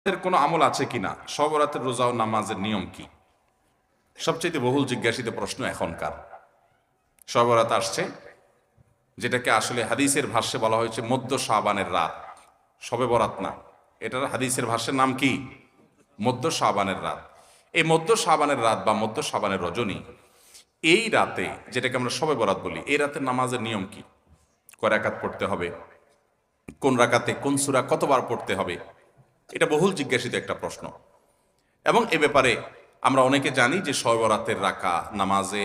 এর কোনো আমল আছে কিনা, শব বরাতের রোজা ও নামাজের নিয়ম কি? সবচেয়ে বহুল জিজ্ঞাসিত প্রশ্ন এখনকার। শব বরাত আসছে, যেটাকে আসলে হাদিসের ভাষ্যে বলা হয়েছে মধ্য শাবানের রাত, শবে বরাত না, এটার হাদিসের ভাষ্যের নাম কি? মধ্য শাবানের রাত। এই মধ্য শাবানের রাত বা মধ্য শাবানের রজনী, এই রাতে যেটাকে আমরা শবে বরাত বলি, এই রাতের নামাজের নিয়ম কি? কয় রাকাত পড়তে হবে, কোন রাকাতে কোন সূরা কতবার পড়তে হবে, এটা বহুল জিজ্ঞাসিত একটা প্রশ্ন। এবং এ ব্যাপারে আমরা অনেকে জানি যে শবে বরাতের নামাজে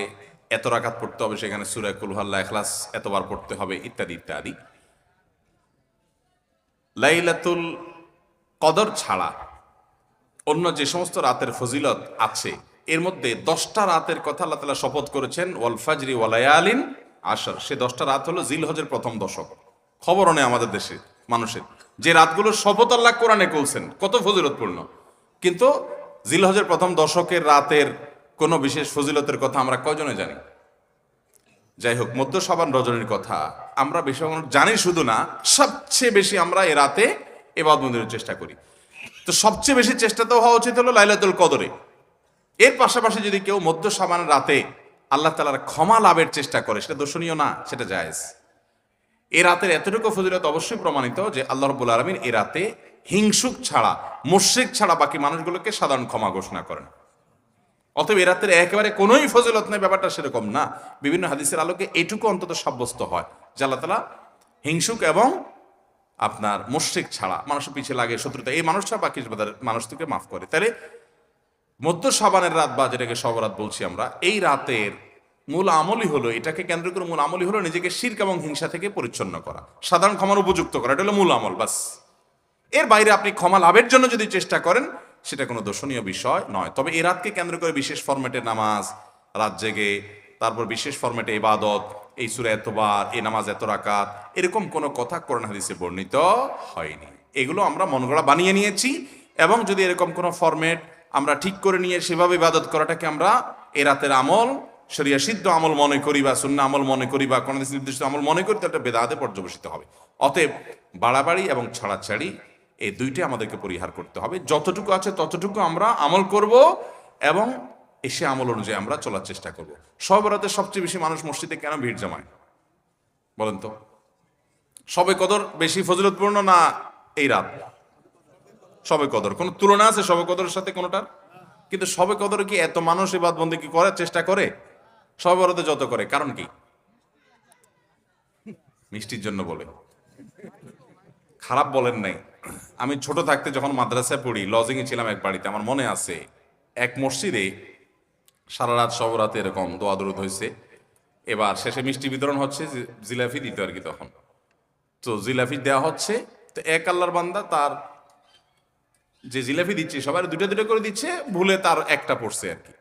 এত রাকাত পড়তে হবে, সেখানে সূরা কুল হুয়াল্লাহ, ইখলাস এতবার পড়তে হবে, ইত্যাদি ইত্যাদি। লাইলাতুল কদর ছাড়া অন্য যে সমস্ত রাতের ফজিলত আছে, এর মধ্যে 10টা রাতের কথা আল্লাহ তাআলা শপথ করেছেন, ওয়াল ফাজরি ওয়া লায়ালিন আশর। সে 10টা রাত হলো জিলহজের প্রথম দশক। খবরও নেই আমাদের দেশে মানুষের, যে রাতগুলোর শপথ আল্লাহ কোরআনে করছেন, কত ফজিলতপূর্ণ, কিন্তু জিলহজের প্রথম দশকের রাতের কোনো বিশেষ ফজিলতের কথা আমরা কয়জনে জানি? যাই হোক, মধ্য শাবান রজনীর কথা আমরা বেশি জানি শুধু না, সবচেয়ে বেশি আমরা এ রাতে ইবাদত বন্দেগীর চেষ্টা করি। তো সবচেয়ে বেশি চেষ্টা তো হওয়া উচিত হলো লাইলাতুল কদরে। এর পাশাপাশি যদি কেউ মধ্য শাবান রাতে আল্লাহ তাআলার ক্ষমা লাভের চেষ্টা করে, সেটা দর্শনীয় না, সেটা জায়েজ। এ রাতের এতটুকু ফজিলত অবশ্যই প্রমাণিত যে আল্লাহ রাব্বুল আলামিন এ রাতে হিংসুক ছাড়া, মুশরিক ছাড়া বাকি মানুষগুলোকে সাধারণ ক্ষমা ঘোষণা করেন। অতএব এ রাতের একেবারে কোনোই ফজিলত নেই, ব্যাপারটা সেরকম না। বিভিন্ন হাদিসের আলোকে এটুকু অন্তত সাব্যস্ত হয় যে আল্লাহ তাআলা হিংসুক এবং আপনার মুশরিক ছাড়া, মানুষের পিছিয়ে লাগে শত্রুতা, এই মানুষটা বাকি মানুষকে মাফ করে। তাহলে মধ্য শাবানের রাত বা যেটাকে শবরাত বলছি আমরা, এই রাতের মূল আমলই হলো, এটাকে কেন্দ্র করে মূল আমলই হলো নিজেকে শিরক এবং হিংসা থেকে পরিচ্ছন্ন করা, সাধারণ ক্ষমার উপযুক্ত করা। এটা হলো মূল আমল, বাস। এর বাইরে আপনি ক্ষমা লাভের জন্য যদি চেষ্টা করেন, সেটা কোনো দর্শনীয় বিষয় নয়। তবে এই রাতকে কেন্দ্র করে বিশেষ ফরম্যাটে নামাজ, রাত জেগে, তারপর বিশেষ ফরম্যাটে ইবাদত, এই সূরা এতবার, এই নামাজ এত রাকাত, এরকম কোনো কথা কোরআন হাদিসে বর্ণিত হয়নি। এগুলো আমরা মনগড়া বানিয়ে নিয়েছি। এবং যদি এরকম কোনো ফরম্যাট আমরা ঠিক করে নিয়ে সেভাবে ইবাদত করাটাকে আমরা এ রাতের আমল, শরিয়া সিদ্ধ আমল মনে করি বা সুন্নাহ আমল মনে করি বা কোন নির্দিষ্ট আমল মনে করি, তো একটা বেদাতে পর্যবেসিত হবে। অতএব বাড়াবাড়ি এবং ছাড়াছাড়ি এই দুইটাই আমাদেরকে পরিহার করতে হবে। যতটুকু আছে ততটুকু আমরা আমল করব এবং এসে আমল অনুযায়ী আমরা চলার চেষ্টা করব। শবে বরাতে সবচেয়ে বেশি মানুষ মসজিদে কেন ভিড় জমায় বলেন তো? শবে কদর বেশি ফজিলতপূর্ণ না এই রাত? শবে কদর কোনো তুলনা আছে শবে কদরের সাথে কোনোটার? কিন্তু শবে কদরে কি এত মানুষ ইবাদত বন্দেগী করার চেষ্টা করে শবে বরাতে যত করে? কারণ কি? মিষ্টির জন্য বলে, খারাপ বলেন নাই। আমি ছোট থাকতে যখন মাদ্রাসায় পড়ি, লজিংয়ে ছিলাম এক বাড়িতে, আমার মনে আছে এক মসজিদে সারা রাত শবে বরাতে এরকম দোয়া দরুদ হয়েছে। এবার শেষে মিষ্টি বিতরণ হচ্ছে, জিলাপি দিত আর কি তখন। তো জিলাপি দেওয়া হচ্ছে, তো এক আল্লাহর বান্দা তার যে জিলাপি দিচ্ছে সবাই দুটো দুটো করে দিচ্ছে, ভুলে তার একটা পড়ছে আর কি।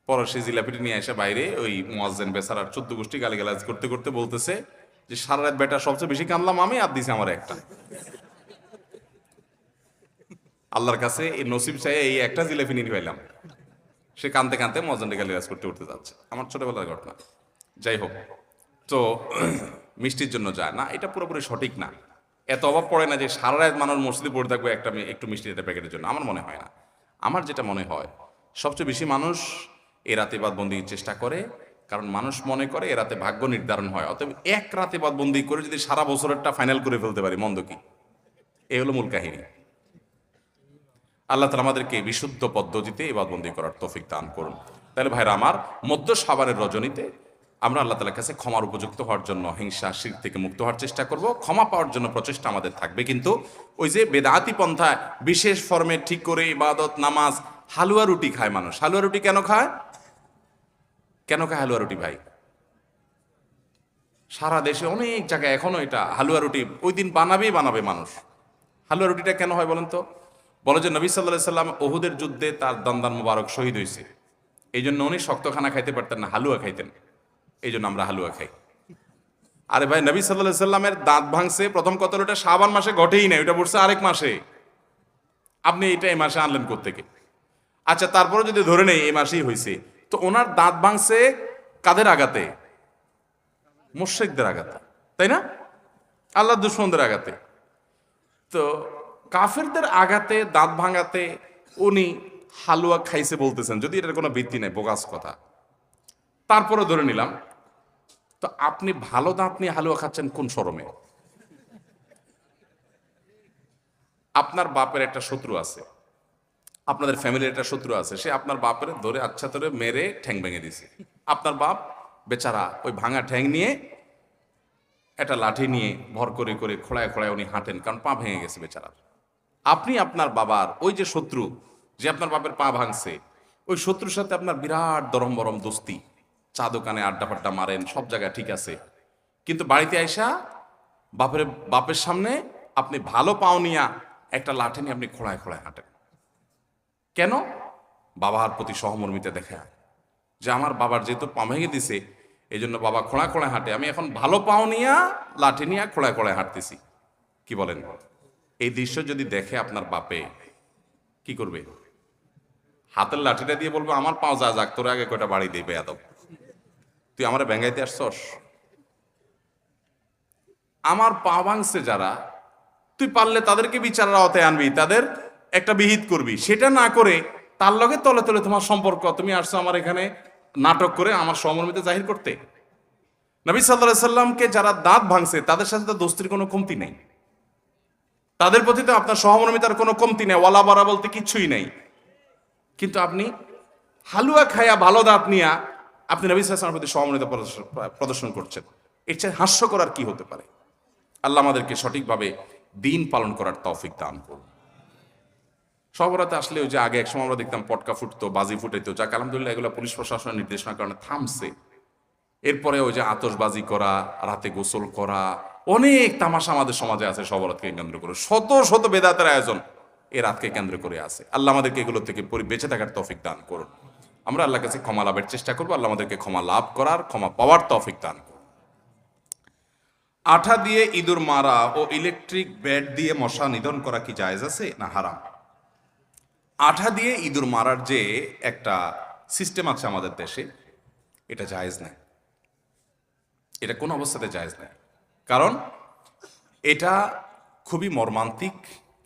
পরে সেই জিলাপিটি নিয়ে এসে বাইরে ওই মুয়াজ্জিন বেচারার 14 গোষ্ঠী গালিগালাজ করতে করতে বলতেছে যে সারা রাত বেটা সবচেয়ে বেশি কানলাম আমি, আর দিছে আমার একটা। আল্লাহর কাছে এই নসিব চাই এই একটা জিলাপি নিয়ে পাইলাম। সে কানতে কানতে মুয়াজ্জিনকে গালিগালাজ করতে করতে যাচ্ছে। আমার ছোটবেলার ঘটনা। যাই হোক, তো মিষ্টির জন্য যায় না, এটা পুরোপুরি সঠিক না। এত অভাব পড়ে না যে সারা রাত মানুষ মসজিদে পড়ে থাকবে একটু মিষ্টি একটা প্যাকেটের জন্য, আমার মনে হয় না। আমার যেটা মনে হয়, সবচেয়ে বেশি মানুষ এ রাতে ইবাদতবন্দির চেষ্টা করে, কারণ মানুষ মনে করে এ রাতে ভাগ্য নির্ধারণ হয়। অতএব এক রাতে ইবাদতবন্দি করে যদি সারা বছরেরটা ফাইনাল করে ফেলতে পারি, মন্দ কি? এই হলো মূল কাহিনী। আল্লাহ তাআলা আমাদেরকে বিশুদ্ধ পদ্ধতিতে ইবাদতবন্দি করার তৌফিক দান করুন। তাহলে ভাইরা আমার, মধ্য শাবানের রজনীতে আমরা আল্লাহ তাআলার কাছে ক্ষমার উপযুক্ত হওয়ার জন্য, হিংসা শিরক থেকে মুক্ত হওয়ার চেষ্টা করব। ক্ষমা পাওয়ার জন্য প্রচেষ্টা আমাদের থাকবে, কিন্তু ওই যে বেদাতি পন্থায় বিশেষ ফর্মে ঠিক করে ইবাদত, নামাজ, হালুয়া রুটি খায় মানুষ। হালুয়া রুটি কেন খায়? কেন খায় হালুয়া রুটি ভাই? সারা দেশে অনেক জায়গায় এখনো এটা হালুয়া রুটি ওই দিন বানাবে মানুষ। হালুয়া রুটিটা কেন হয় বলেন তো? বলে যে নবী সাল্লাল্লাহু আলাইহি সাল্লাম উহুদের যুদ্ধে তার দন্দান মোবারক শহীদ হয়েছে, এই জন্য উনি শক্ত খানা খাইতে পারতেন না, হালুয়া খাইতেন। এই জন্য আমরা হালুয়া খাই। আরে ভাই, নবী সাল্লাল্লাহু আলাইহি সাল্লামের দাঁত ভাঙছে প্রথম কতলটা শাবান মাসে ঘটেই না, ওটা পড়ছে আরেক মাসে। আপনি এটা এই মাসে আনলেন কোত্থেকে? আচ্ছা, তারপরে যদি ধরে নেই এই মাসেই হয়েছে, তো ওনার দাঁত ভাঙছে কাদের আঘাতে? মুশরিকদের আঘাতে, তাই না? আল্লাহর দুশমনদের আঘাতে। তো কাফেরদের আঘাতে দাঁত ভাঙাতে উনি হালুয়া খাইছে বলতেছেন, যদি এটার কোনো ভিত্তি নেই, বোগাস কথা। তারপরে ধরে নিলাম, তো আপনি ভালো দাঁত নিয়ে হালুয়া খাচ্ছেন কোন শরমে? আপনার বাপের একটা শত্রু আছে, আপনাদের ফ্যামিলির একটা শত্রু আছে, সে আপনার বাপের ধরে আচ্ছা ধরে মেরে ঠ্যাং ভেঙে দিছে। আপনার বাপ বেচারা ওই ভাঙা ঠ্যাং নিয়ে একটা লাঠি নিয়ে ভর করে করে খোড়ায় খোড়ায় উনি হাঁটেন, কারণ পা ভেঙে গেছে বেচারার। আপনি আপনার বাবার ওই যে শত্রু, যে আপনার বাপের পা ভাঙছে, ওই শত্রুর সাথে আপনার বিরাট দরম বরম দোস্তি, চা দোকানে আড্ডা ফাড্ডা মারেন, সব জায়গায় ঠিক আছে, কিন্তু বাড়িতে আইসা বাপের সামনে আপনি ভালো পাও নিয়া একটা লাঠি নিয়ে আপনি খোড়ায় খোড়ায় হাঁটেন। কেন? বাবার প্রতি সহমর্মিতা দেখা, যে আমার বাবার যেহেতু পা ভেঙে দিছে, এই জন্য বাবা খোঁড়া খোঁড়ায় হাঁটে, আমি এখন ভালো পাও নিয়া লাঠি নিয়ে খোঁড়ায় খোঁড়ায় হাঁটতেছি। কি বলেন? এই দৃশ্য যদি দেখে আপনার বাপে কি করবে? হাতের লাঠিটা দিয়ে বলবো আমার পাও যা যাক, তোর আগে কয়টা বাড়ি দিবে এত, তুই আমার ব্যাঙ্গাইতে আসছস? আমার পা ভাঙছে যারা, তুই পারলে তাদেরকে বিচারের আওতায় আনবি, তাদের একটা বিহিত করবি। সেটা না করে তার লগে তলে তলে তোমার সম্পর্ক, তুমি আসছো আমার এখানে নাটক করে আমার সহমর্মিতা জাহির করতে। নবী সাল্লাল্লাহু আলাইহি সাল্লামকে যারা দাঁত ভাঙছে তাদের সাথে তো দোস্তির কোনো কমতি নেই, তাদের প্রতি তো আপনার সহমর্মিতার কোনো কমতি নেই, ওয়ালা বারা বলতে কিচ্ছুই নেই। কিন্তু আপনি হালুয়া খায়া ভালো দাঁত নিয়া আপনি নবী সাল্লাল্লাহু আলাইহি ওয়াসাল্লামের প্রতি সহমর্মিতা প্রদর্শন করছেন, এর চেয়ে হাস্যকর আর কি হতে পারে? আল্লাহ আমাদেরকে সঠিকভাবে দিন পালন করার তৌফিক দান করুন। সবরাতে আসলে ওই যে আগে একসময় আমরা দেখতাম পটকা ফুটতো, বাজি ফুটাইতো, যাক আলহামদুলিল্লাহ এগুলো পুলিশ প্রশাসনের নির্দেশনার কারণে থামছে। এরপরে ওই যে আতশবাজি করা, রাতে গোসল করা, অনেক তামাশা আমাদের সমাজে আছে সবরাতকে কেন্দ্র করে, শত শত বেদাতের আয়োজন এই রাতকে কেন্দ্র করে আছে। আল্লাহ আমাদেরকে এগুলো থেকে বেঁচে থাকার তৌফিক দান করুন। আমরা আল্লাহর কাছে ক্ষমা লাভের চেষ্টা করবো, আল্লাহ আমাদেরকে ক্ষমা লাভ করার, ক্ষমা পাওয়ার তৌফিক দান করুন। আঠা দিয়ে ইঁদুর মারা ও ইলেকট্রিক ব্যাট দিয়ে মশা নিধন করা কি জায়েজ আছে না হারাম? আঠা দিয়ে ইঁদুর মারার যে একটা সিস্টেম আছে আমাদের দেশে, এটা জায়েজ নাই, এটা কোন অবস্থাতে জায়েজ নাই। কারণ এটা খুবই মর্মান্তিক,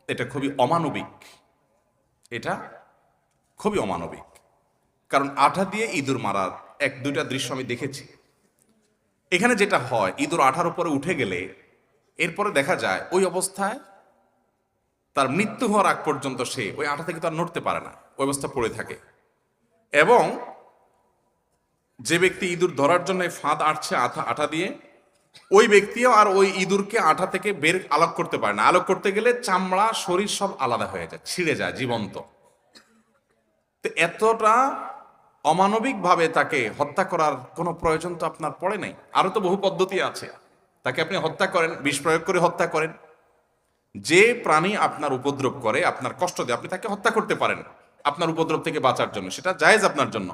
এটা খুবই অমানবিক, এটা খুবই অমানবিক। কারণ আঠা দিয়ে ইঁদুর মারার এক দুইটা দৃশ্য আমি দেখেছি। এখানে যেটা হয়, ইঁদুর আঠার উপরে উঠে গেলে এরপরে দেখা যায় ওই অবস্থায় তার মৃত্যু হওয়ার আগ পর্যন্ত সে ওই আঠা থেকে তার নড়তে পারে না, ওই অবস্থা পড়ে থাকে। এবং যে ব্যক্তি ইঁদুর ধরার জন্য ফাঁদ আটছে আঠা দিয়ে, ওই ব্যক্তিও আর ওই ইঁদুরকে আঠা থেকে বের আলোক করতে পারে না। আলোক করতে গেলে চামড়া শরীর সব আলাদা হয়ে যায়, ছিঁড়ে যায় জীবন্ত। তো এতটা অমানবিক ভাবে তাকে হত্যা করার কোনো প্রয়োজন তো আপনার পড়ে নাই। আরো তো বহু পদ্ধতি আছে, তাকে আপনি হত্যা করেন, বিষ প্রয়োগ করে হত্যা করেন। যে প্রাণী আপনার উপদ্রব করে, আপনার কষ্ট দেয়, আপনি তাকে হত্যা করতে পারেন আপনার উপদ্রব থেকে বাঁচার জন্য, সেটা জায়েজ আপনার জন্য।